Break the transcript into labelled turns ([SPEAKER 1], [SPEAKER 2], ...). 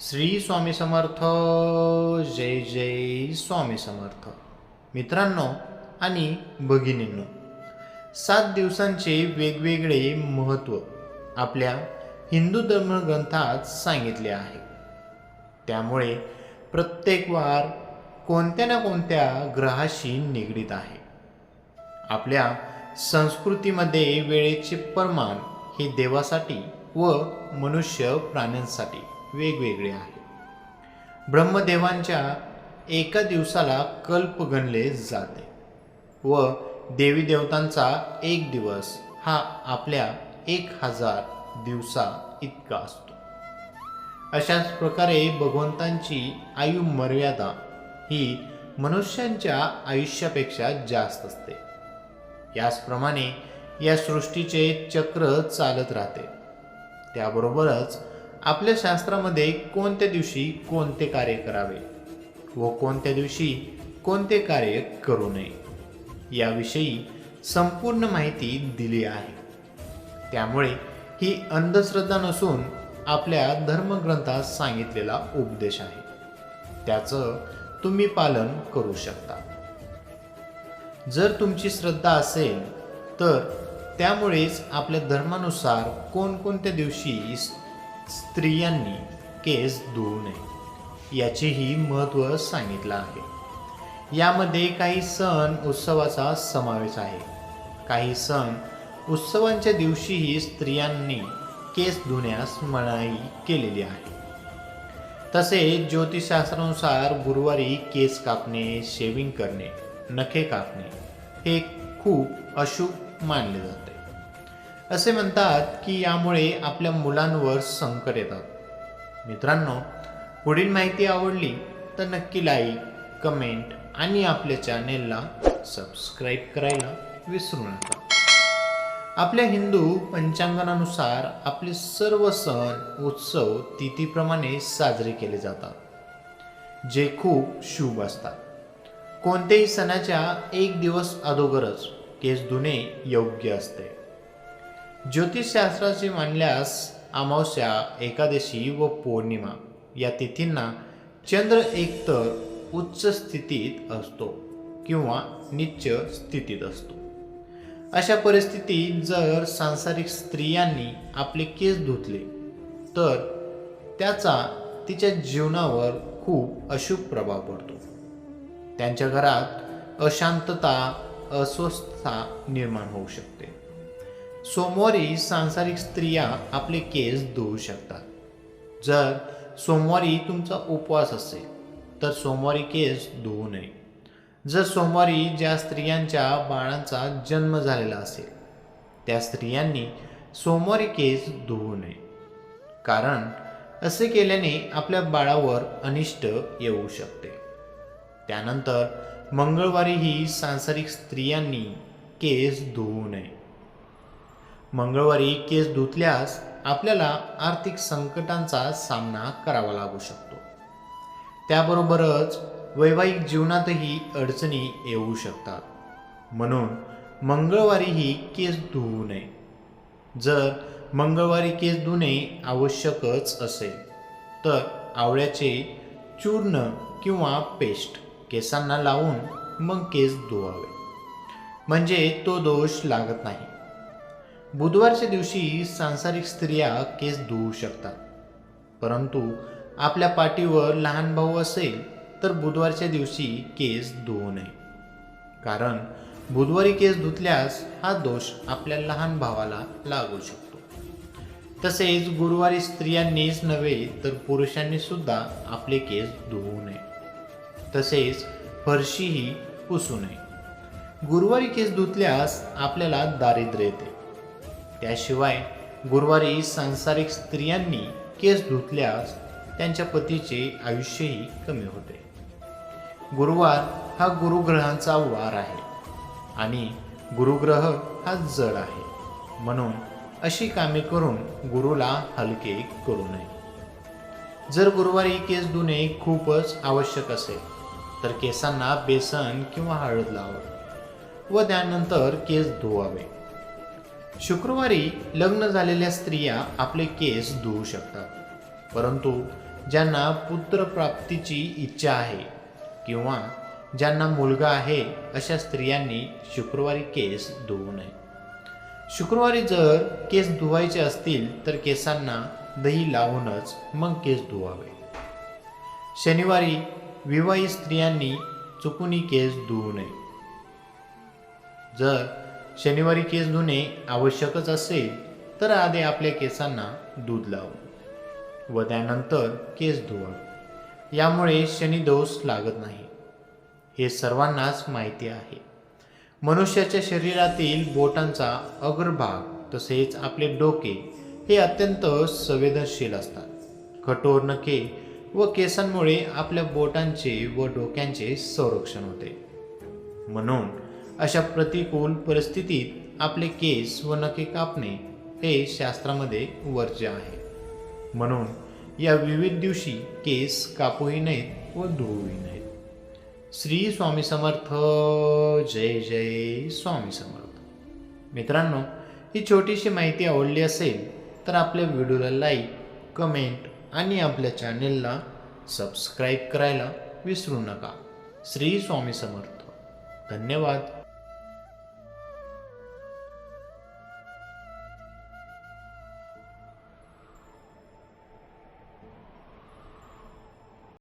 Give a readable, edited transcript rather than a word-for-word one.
[SPEAKER 1] श्री स्वामी समर्थ. जय जय स्वामी समर्थ. मित्रांनो आणि भगिनींनो, 7 दिवसांचे वेगवेगळे महत्त्व आपल्या हिंदू धर्मग्रंथात सांगितले आहे. त्यामुळे प्रत्येक वार कोणत्या ना कोणत्या ग्रहाशी निगडीत आहे. आपल्या संस्कृतीमध्ये वेळेचे प्रमाण हे देवासाठी व मनुष्य प्राण्यांसाठी वेगवेगळे आहे. ब्रह्मदेवांच्या एका दिवसाला कल्प गणले जाते व देवी देवतांचा एक दिवस हा आपल्या 1000 दिवसा इतका असतो. अशाच प्रकारे भगवंतांची आयु मर्यादा ही मनुष्यांच्या आयुष्यापेक्षा जास्त असते. याचप्रमाणे या सृष्टीचे चक्र चालत राहते. त्याबरोबरच आपल्या शास्त्रामध्ये कोणत्या दिवशी कोणते कार्य करावे व कोणत्या दिवशी कोणते कार्य करू नये याविषयी संपूर्ण माहिती दिली आहे. त्यामुळे ही अंधश्रद्धा नसून आपल्या धर्मग्रंथात सांगितलेला उपदेश आहे. त्याचं तुम्ही पालन करू शकता. जर तुमची श्रद्धा असेल तर त्यामुळेच आपल्या धर्मानुसार कोणकोणत्या दिवशी स्त्रियांनी केस धुवू नये याचेही महत्त्व सांगितलं आहे. यामध्ये काही सण उत्सवाचा समावेश आहे. काही सण उत्सवांच्या दिवशीही स्त्रियांनी केस धुण्यास मनाई केलेली आहे. तसेच ज्योतिषशास्त्रानुसार गुरुवारी केस कापणे, शेविंग करणे, नखे कापणे हे खूप अशुभ मानले जाते. असे म्हणतात की यामुळे आपल्या मुलांवर संकट येतात. मित्रांनो, पुढील माहिती आवडली तर नक्की लाईक, कमेंट आणि आपल्या चॅनेलला सबस्क्राईब करायला विसरू नका. आपल्या हिंदू पंचांगानुसार आपले सर्व सण उत्सव तिथीप्रमाणे साजरे केले जातात, जे खूप शुभ असतात. कोणत्याही सणाच्या एक दिवस अगोदरच केस धुणे योग्य असते. ज्योतिषशास्त्राचे मानल्यास अमावस्या, एकादशी व पौर्णिमा या तिथींना चंद्र एकतर उच्च स्थितीत असतो किंवा नीच स्थितीत असतो. अशा परिस्थितीत जर सांसारिक स्त्रियांनी आपले केस धुतले तर त्याचा तिच्या जीवनावर खूप अशुभ प्रभाव पडतो. त्यांच्या घरात अशांतता, अस्वस्थता निर्माण होऊ शकते. सोमवारी सांसारिक स्त्रिया आपले केस धुवू शकतात. जर सोमवारी तुमचा उपवास असेल तर सोमवारी केस धुवू नये. जर सोमवारी ज्या स्त्रियांच्या बाळांचा जन्म झालेला असेल त्या स्त्रियांनी सोमवारी केस धुवू नये, कारण असे केल्याने आपल्या बाळावर अनिष्ट येऊ शकते. त्यानंतर मंगळवारीही सांसारिक स्त्रियांनी केस धुवू नये. मंगळवारी केस धुतल्यास आपल्याला आर्थिक संकटांचा सामना करावा लागू शकतो. त्याबरोबरच वैवाहिक जीवनातही अडचणी येऊ शकतात. म्हणून मंगळवारीही केस धुवू नये. जर मंगळवारी केस धुणे आवश्यकच असेल तर आवळ्याचे चूर्ण किंवा पेस्ट केसांना लावून मग केस धुवावे, म्हणजे तो दोष लागत नाही. बुधवारच्या दिवशी सांसारिक स्त्रिया केस धुवू शकतात, परंतु आपल्या पाठीवर लहान भाऊ असेल तर बुधवारच्या दिवशी केस धुवू नये, कारण बुधवारी केस धुतल्यास हा दोष आपल्या लहान भावाला लागू शकतो. तसेच गुरुवारी स्त्रियांनीच नव्हे तर पुरुषांनी सुद्धा आपले केस धुवू नये. तसेच फरशीही पुसू नये. गुरुवारी केस धुतल्यास आपल्याला दारिद्र्य येते. त्याशिवाय गुरुवारी सांसारिक स्त्रियांनी केस धुतल्यास त्यांच्या पतीचे आयुष्यही कमी होते. गुरुवार हा गुरुग्रहांचा वार आहे आणि गुरुग्रह हा जड आहे. म्हणून अशी कामे करून गुरुला हलके करू नये. जर गुरुवारी केस धुणे खूपच आवश्यक असेल तर केसांना बेसन किंवा हळद लावावे व त्यानंतर केस धुवावे. शुक्रवारी लग्न झालेल्या स्त्रिया आपले केस धुवू शकतात, परंतु ज्यांना पुत्रप्राप्तीची इच्छा आहे किंवा ज्यांना मुलगा आहे अशा स्त्रियांनी शुक्रवारी केस धुवू नये. शुक्रवारी जर केस धुवायचे असतील तर केसांना दही लावूनच मग केस धुवावे. शनिवारी विवाहित स्त्रियांनी चुकूनही केस धुवू नये. जर शनिवारी केस धुणे आवश्यकच असेल तर आधी आपल्या केसांना दूध लावा व त्यानंतर केस धुवावे. यामुळे शनिदोष लागत नाही हे सर्वांनाच माहिती आहे. मनुष्याच्या शरीरातील बोटांचा अग्रभाग तसेच आपले डोके हे अत्यंत संवेदनशील असतात. कठोर नखे व केसांमुळे आपल्या बोटांचे व डोक्यांचे संरक्षण होते. म्हणून अशा प्रतिकूल परिस्थितीत आपले केस व नखे कापणे हे शास्त्रामध्ये वर्ज्य आहे. म्हणून या विविध दिवशी केस कापूही नयेत व धुवूही नयेत. श्री स्वामी समर्थ. जय जय स्वामी समर्थ. मित्रांनो, ही छोटीशी माहिती आवडली असेल तर आपल्या व्हिडिओला लाईक, कमेंट आणि आपल्या चॅनेलला सबस्क्राईब करायला विसरू नका. श्री स्वामी समर्थ. धन्यवाद.